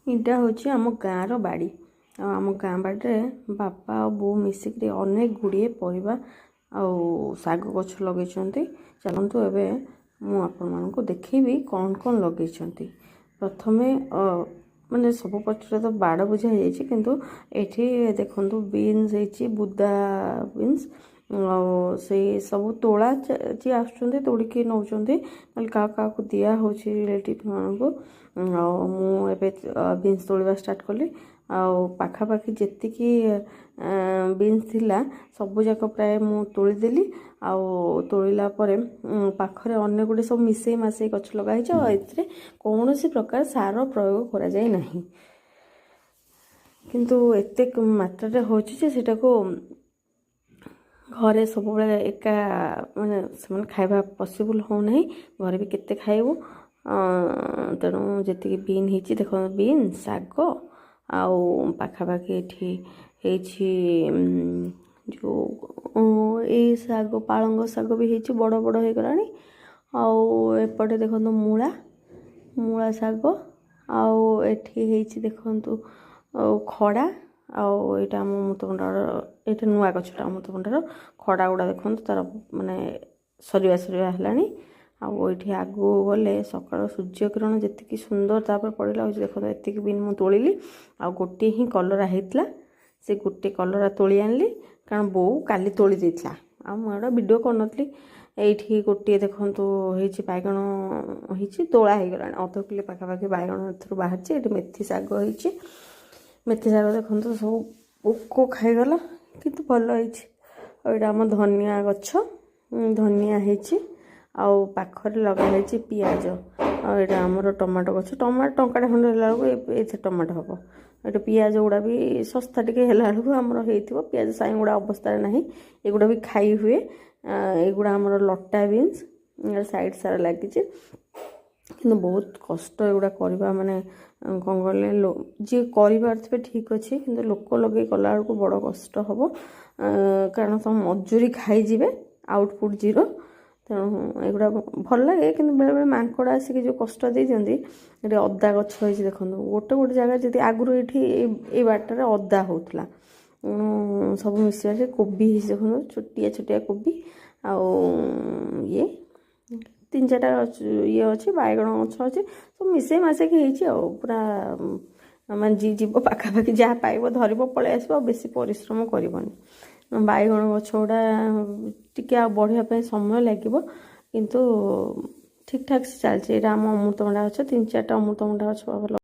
ଏଇଟା ହେଉଛି ଆମ ଗାଁର ବାଡ଼ି। ଆଉ ଆମ ଗାଁ ବାଡ଼ିରେ ବାପା ଆଉ ବୋଉ ମିଶିକିରି ଅନେକ ଗୁଡ଼ିଏ ପରିବା ଆଉ ଶାଗ ଗଛ ଲଗେଇଛନ୍ତି। ଚାଲନ୍ତୁ ଏବେ ମୁଁ ଆପଣମାନଙ୍କୁ ଦେଖେଇବି କ'ଣ କ'ଣ ଲଗେଇଛନ୍ତି। ପ୍ରଥମେ ମାନେ ସବୁ ପଛରେ ତ ବାଡ଼ ବୁଝା ହେଇଯାଇଛି, କିନ୍ତୁ ଏଠି ଦେଖନ୍ତୁ ବିନ୍ସ ହେଇଛି, ବୁଦା ବିନ୍ସ। ଆଉ ସେଇ ସବୁ ତୋଳା ଯିଏ ଆସୁଛନ୍ତି ତୋଳିକି ନେଉଛନ୍ତି, ନହେଲେ କାହାକୁ ଦିଆହେଉଛି ରିଲେଟିଭ୍ ମାନଙ୍କୁ। ଆଉ ମୁଁ ଏବେ ବିନ୍ସ ତୋଳିବା ଷ୍ଟାର୍ଟ କଲି। ଆଉ ପାଖାପାଖି ଯେତିକି ବିନ୍ସ ଥିଲା ସବୁଯାକ ପ୍ରାୟ ମୁଁ ତୋଳିଦେଲି। ଆଉ ତୋଳିଲା ପରେ ପାଖରେ ଅନେକ ଗୁଡ଼ିଏ ସବୁ ମିଶେଇ ମାସେଇ ଗଛ ଲଗା ହେଇଛି। ଆଉ ଏଥିରେ କୌଣସି ପ୍ରକାର ସାର ପ୍ରୟୋଗ କରାଯାଇ ନାହିଁ, କିନ୍ତୁ ଏତେ ମାତ୍ରାରେ ହେଉଛି ଯେ ସେଟାକୁ ଘରେ ସବୁବେଳେ ଏକା ମାନେ ସେମାନେ ଖାଇବା ପସିବୁଲ୍ ହେଉନାହିଁ। ଘରେ ବି କେତେ ଖାଇବୁ, ତେଣୁ ଯେତିକି ବିନ୍ ହେଇଛି ଦେଖନ୍ତୁ, ବିନ୍ ଶାଗ ଆଉ ପାଖାପାଖି ଏଠି ହେଇଛି ଯେଉଁ ଏଇ ଶାଗ ପାଳଙ୍ଗ ଶାଗ ବି ହେଇଛି, ବଡ଼ ବଡ଼ ହେଇଗଲାଣି। ଆଉ ଏପଟେ ଦେଖନ୍ତୁ ମୂଳା ଶାଗ, ଆଉ ଏଠି ହେଇଛି ଦେଖନ୍ତୁ ଖଡ଼ା। ଆଉ ଏଇଟା ଆମ ଅମୃତଭଣ୍ଡାର, ଏଇଟା ନୂଆ ଗଛଟା ଅମୃତଭଣ୍ଡାର। ଖଡ଼ା ଗୁଡ଼ା ଦେଖନ୍ତୁ ତାର ମାନେ ସରିବା ହେଲାଣି। ଆଉ ଏଇଠି ଆଗକୁ ଗଲେ ସକାଳ ସୂର୍ଯ୍ୟକିରଣ ଯେତିକି ସୁନ୍ଦର ତାପରେ ପଡ଼ିଲା ହେଉଛି ଦେଖନ୍ତୁ। ଏତିକି ବିନ୍ ମୁଁ ତୋଳିଲି, ଆଉ ଗୋଟିଏ ହିଁ କଲରା ହେଇଥିଲା। ସେ ଗୋଟେ କଲରା ତୋଳି ଆଣିଲି, କାରଣ ବୋଉ କାଲି ତୋଳି ଦେଇଥିଲା। ଆଉ ମୁଁ ଏଇଟା ଭିଡ଼ିଓ କରିନଥିଲି। ଏଇଠି ଗୋଟିଏ ଦେଖନ୍ତୁ ହେଇଛି ବାଇଗଣ ହେଇଛି, ତୋଳା ହେଇଗଲାଣି। ଅଧ କିଲୋ ପାଖାପାଖି ବାଇଗଣ ଏଥିରୁ ବାହାରିଛି। ଏଠି ମେଥି ଶାଗ ହେଇଛି। ମେଥି ଶାଗ ଦେଖନ୍ତୁ ସବୁ ପୋକ ଖାଇଗଲା, କିନ୍ତୁ ଭଲ ହେଇଛି। ଆଉ ଏଇଟା ଆମ ଧନିଆ ଗଛ, ଧନିଆ ହେଇଛି। ଆଉ ପାଖରେ ଲଗା ହେଇଛି ପିଆଜ। ଆଉ ଏଇଟା ଆମର ଟମାଟୋ ଗଛ। ଟମାଟୋ ଟଙ୍କାଟେ ଖଣ୍ଡେ ହେଲା ବେଳକୁ ଏଥିରେ ଟମାଟୋ ହେବ। ଏଇଟା ପିଆଜ ଗୁଡ଼ା ବି ଶସ୍ତା ଟିକେ ହେଲା ବେଳକୁ ଆମର ହେଇଥିବ। ପିଆଜ ସାଇଁ ଗୁଡ଼ା ଅବସ୍ଥାରେ ନାହିଁ, ଏଗୁଡ଼ା ବି ଖାଇ ହୁଏ। ଏଗୁଡ଼ା ଆମର ଲଟା ବିନ୍ସ ସାଇଡ଼୍ ସାରା ଲାଗିଛି, କିନ୍ତୁ ବହୁତ କଷ୍ଟ ଏଗୁଡ଼ା କରିବା। ମାନେ କ'ଣ କଲେ ଯିଏ କରିପାରୁଥିବେ ଠିକ୍ ଅଛି, କିନ୍ତୁ ଲୋକ ଲଗେଇ କଲାବେଳକୁ ବଡ଼ କଷ୍ଟ ହେବ। କାରଣ ସବୁ ମଜୁରୀ ଖାଇଯିବେ, ଆଉଟପୁଟ୍ ଜିରୋ। ତେଣୁ ଏଗୁଡ଼ା ଭଲ ଲାଗେ, କିନ୍ତୁ ବେଳେବେଳେ ମାଙ୍କଡ଼ ଆସିକି ଯେଉଁ କଷ୍ଟ ଦେଇଦିଅନ୍ତି। ଏଠି ଅଦା ଗଛ ହେଇଛି ଦେଖନ୍ତୁ, ଗୋଟେ ଜାଗାରେ ଯଦି ଆଗରୁ ଏଠି ଏଇ ବାଟରେ ଅଦା ହେଉଥିଲା, ସବୁ ମିଶିବା। କୋବି ହେଇଛି ଦେଖନ୍ତୁ, ଛୋଟିଆ କୋବି। ଆଉ ଇଏ 3-4ଟା ଇଏ ଅଛି, ବାଇଗଣ ଗଛ ଅଛି, ସବୁ ମିଶେଇ ମାସେଇକି ହେଇଛି। ଆଉ ପୁରା ମାନେ ଯିଏ ଯିବ ପାଖାପାଖି ଯାହା ପାଇବ ଧରିବ ପଳେଇ ଆସିବ, ଆଉ ବେଶୀ ପରିଶ୍ରମ କରିବନି। ବାଇଗଣ ଗଛ ଗୁଡ଼ା ଟିକେ ଆଉ ବଢ଼ିବା ପାଇଁ ସମୟ ଲାଗିବ, କିନ୍ତୁ ଠିକ୍ ଠାକ୍ ସେ ଚାଲିଛି। ଏଇଟା ଆମ ଅମୃତଭଣ୍ଡା ଗଛ, 3-4ଟା ଅମୃତଭଣ୍ଡା ଗଛ ଭଲ।